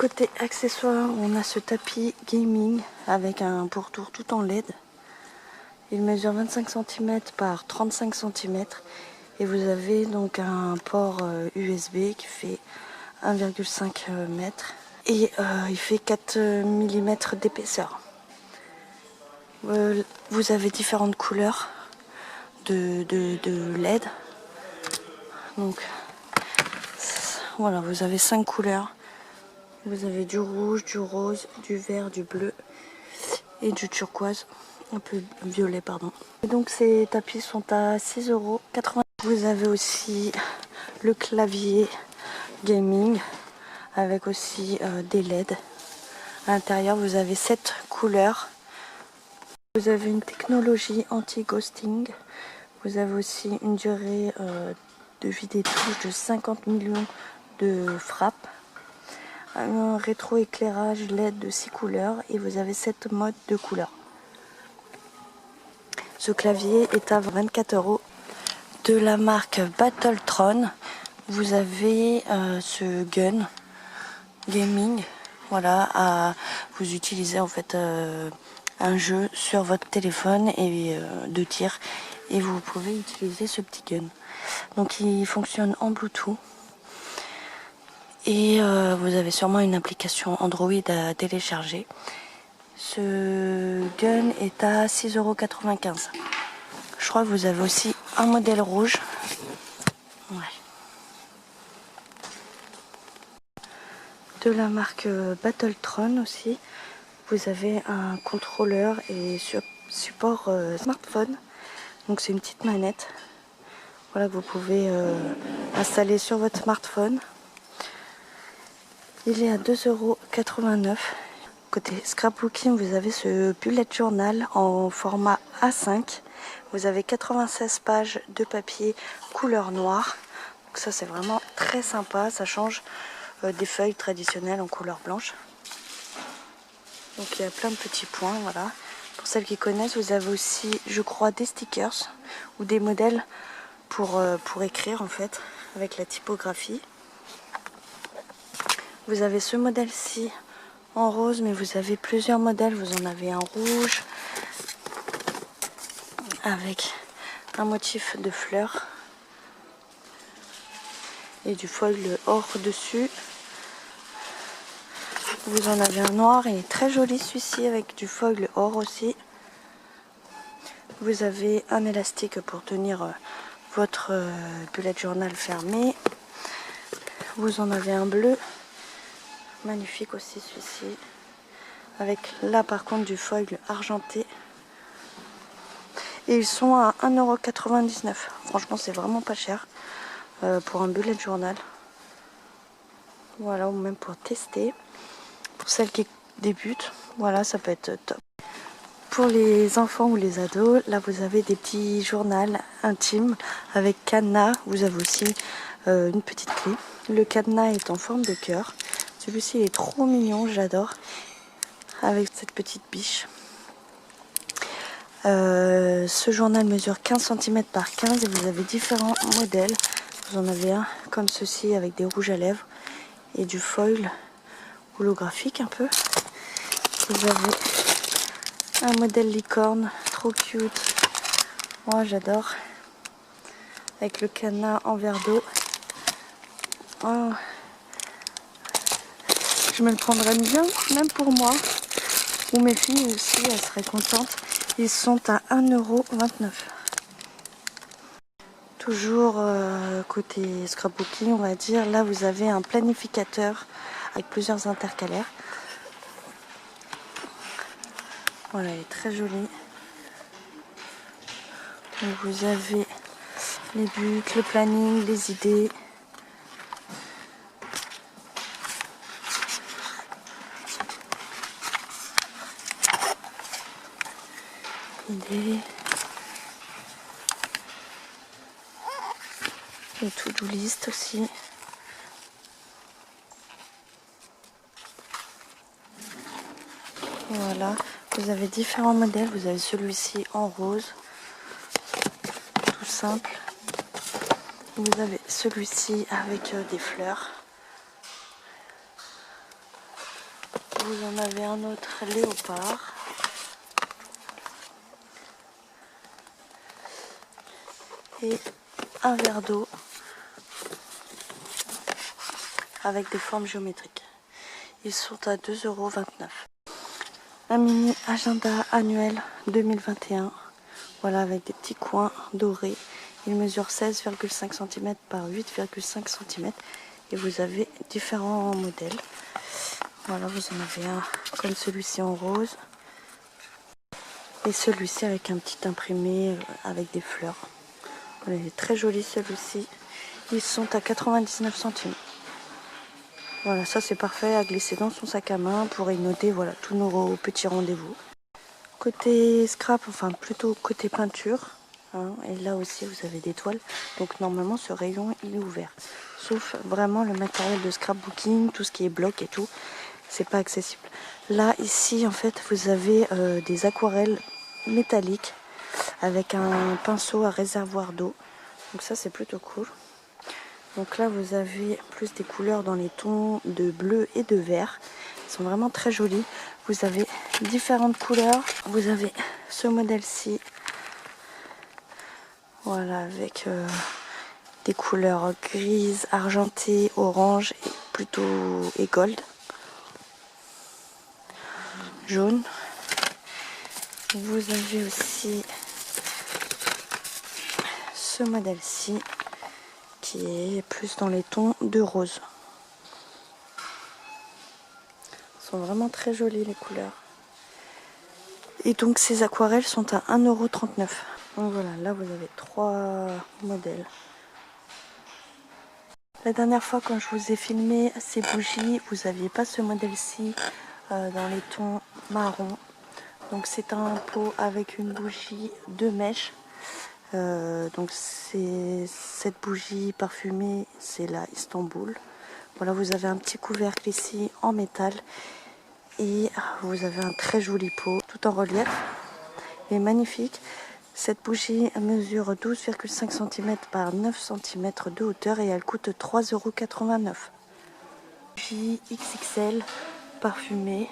Côté accessoires, on a ce tapis gaming avec un pourtour tout en LED. Il mesure 25 cm par 35 cm et vous avez donc un port USB qui fait 1,5 m et il fait 4 mm d'épaisseur. Vous avez différentes couleurs de LED. Donc voilà, vous avez 5 couleurs. Vous avez du rouge, du rose, du vert, du bleu et du turquoise, un peu violet pardon. Et donc ces tapis sont à 6,80 €. Vous avez aussi le clavier gaming avec aussi des LED. À l'intérieur vous avez 7 couleurs. Vous avez une technologie anti-ghosting. Vous avez aussi une durée de vie des touches de 50 millions de frappes. Un rétro-éclairage LED de 6 couleurs et vous avez 7 modes de couleurs. Ce clavier est à 24 €. De la marque Battletron, vous avez ce gun gaming. Voilà, vous utilisez en fait un jeu sur votre téléphone et de tir et vous pouvez utiliser ce petit gun. Donc il fonctionne en Bluetooth. Et vous avez sûrement une application Android à télécharger. Ce gun est à 6,95 €. Je crois que vous avez aussi un modèle rouge. Ouais. De la marque Battletron aussi. Vous avez un contrôleur et support smartphone. Donc c'est une petite manette. Voilà, que vous pouvez installer sur votre smartphone. Il est à 2,89 €. Côté scrapbooking, vous avez ce bullet journal en format A5. Vous avez 96 pages de papier couleur noire. Donc ça c'est vraiment très sympa, ça change des feuilles traditionnelles en couleur blanche. Donc il y a plein de petits points, voilà. Pour celles qui connaissent, vous avez aussi, je crois, des stickers ou des modèles pour écrire en fait, avec la typographie. Vous avez ce modèle-ci en rose, mais vous avez plusieurs modèles. Vous en avez un rouge avec un motif de fleurs et du foil or dessus. Vous en avez un noir, il est très joli celui-ci avec du foil or aussi. Vous avez un élastique pour tenir votre bullet journal fermé. Vous en avez un bleu, magnifique aussi celui-ci, avec là par contre du foil argenté. Et ils sont à 1,99 €. Franchement c'est vraiment pas cher pour un bullet journal. Voilà, ou même pour tester. Pour celles qui débutent, voilà, ça peut être top. Pour les enfants ou les ados, là vous avez des petits journaux intimes avec cadenas. Vous avez aussi une petite clé. Le cadenas est en forme de cœur. Celui-ci est trop mignon, j'adore. Avec cette petite biche. Ce journal mesure 15 cm par 15 et vous avez différents modèles. Vous en avez un comme ceci avec des rouges à lèvres et du foil holographique un peu. Vous avez un modèle licorne, trop cute. Moi j'adore. Avec le cadenas en verre d'eau. Oh. Je me le prendrais bien, même pour moi. Ou mes filles aussi, elles seraient contentes. Ils sont à 1,29 €. Toujours côté scrapbooking, on va dire. Là, vous avez un planificateur avec plusieurs intercalaires. Voilà, il est très joli. Donc, vous avez les buts, le planning, les idées. Et to-do list aussi. Voilà, vous avez différents modèles. Vous avez celui-ci en rose, tout simple. Vous avez celui-ci avec des fleurs. Vous en avez un autre léopard. Et un verre d'eau avec des formes géométriques. Ils sont à 2,29 €. Un mini agenda annuel 2021. Voilà, avec des petits coins dorés. Il mesure 16,5 cm par 8,5 cm. Et vous avez différents modèles. Voilà, vous en avez un comme celui-ci en rose. Et celui-ci avec un petit imprimé avec des fleurs. Voilà, il est très joli celui-ci. Ils sont à 99 centimes. Voilà, ça c'est parfait à glisser dans son sac à main pour y noter voilà, tous nos petits rendez-vous. Côté scrap, enfin plutôt côté peinture, hein, et là aussi vous avez des toiles. Donc normalement ce rayon il est ouvert. Sauf vraiment le matériel de scrapbooking, tout ce qui est bloc et tout, c'est pas accessible. Là ici en fait vous avez des aquarelles métalliques avec un pinceau à réservoir d'eau. Donc ça c'est plutôt cool. Donc là vous avez plus des couleurs dans les tons de bleu et de vert. Ils sont vraiment très jolis. Vous avez différentes couleurs. Vous avez ce modèle-ci. Voilà, avec des couleurs grises, argentées, orange et plutôt et gold. Jaune. Vous avez aussi ce modèle-ci qui est plus dans les tons de rose. Ils sont vraiment très jolies les couleurs. Et donc ces aquarelles sont à 1,39 €. Donc voilà, là vous avez 3 modèles. La dernière fois quand je vous ai filmé ces bougies, vous n'aviez pas ce modèle-ci dans les tons marron. Donc c'est un pot avec une bougie de mèche. Donc c'est cette bougie parfumée, c'est la Istanbul. Voilà, vous avez un petit couvercle ici en métal. Et vous avez un très joli pot, tout en relief. Il est magnifique. Cette bougie mesure 12,5 cm par 9 cm de hauteur et elle coûte 3,89 €. Bougie XXL parfumée.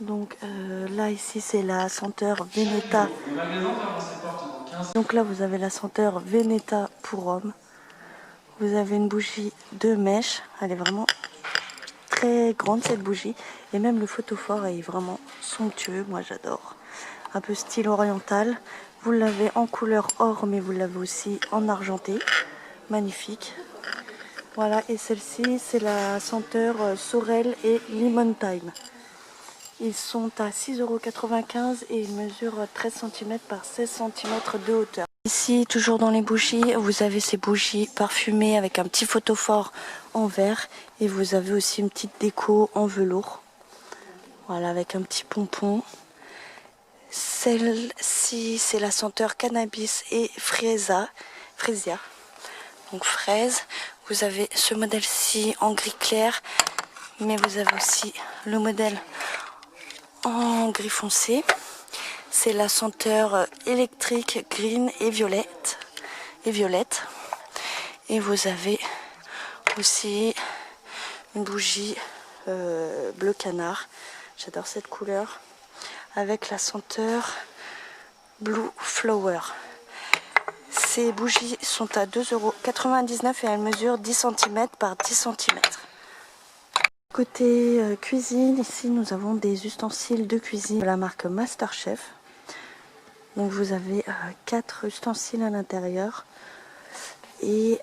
Donc là ici c'est la senteur Veneta. Donc là vous avez la senteur Veneta pour homme. Vous avez une bougie de mèche. Elle est vraiment très grande cette bougie. Et même le photophore est vraiment somptueux. Moi j'adore. Un peu style oriental. Vous l'avez en couleur or mais vous l'avez aussi en argenté. Magnifique. Voilà, et celle-ci c'est la senteur Sorel et Lemon Time. Ils sont à 6,95 € et ils mesurent 13 cm par 16 cm de hauteur. Ici, toujours dans les bougies, vous avez ces bougies parfumées avec un petit photophore en verre. Et vous avez aussi une petite déco en velours. Voilà, avec un petit pompon. Celle-ci, c'est la senteur cannabis et fraisia. Donc fraise. Vous avez ce modèle-ci en gris clair. Mais vous avez aussi le modèle en gris foncé. C'est la senteur électrique, green et violette. Et vous avez aussi une bougie bleu canard. J'adore cette couleur. Avec la senteur Blue Flower. Ces bougies sont à 2,99 € et elles mesurent 10 cm par 10 cm. Côté cuisine, ici nous avons des ustensiles de cuisine de la marque MasterChef. Donc vous avez 4 ustensiles à l'intérieur. Et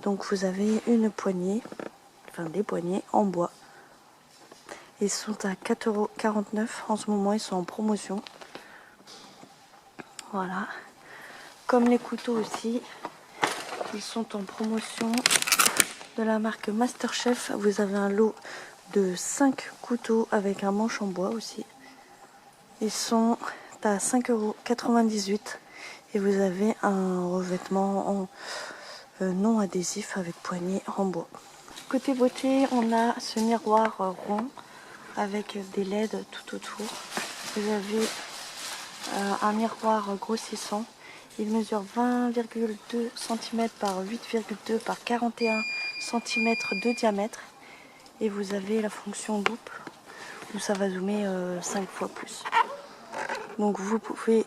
donc vous avez une poignée, enfin des poignées en bois. Ils sont à 4,49 € en ce moment, ils sont en promotion. Voilà. Comme les couteaux aussi, ils sont en promotion de la marque MasterChef. Vous avez un lot de 5 couteaux avec un manche en bois aussi. Ils sont à 5,98 € et vous avez un revêtement en non adhésif avec poignée en bois. Côté beauté, on a ce miroir rond avec des LED tout autour. Vous avez un miroir grossissant. Il mesure 20,2 cm par 8,2 par 41 cm de diamètre. Et vous avez la fonction loupe où ça va zoomer 5 fois plus. Donc vous pouvez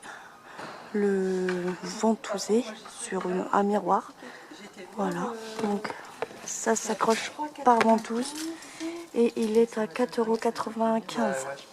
le ventouser sur un miroir. Voilà, donc ça s'accroche par ventouse et il est à 4,95 €.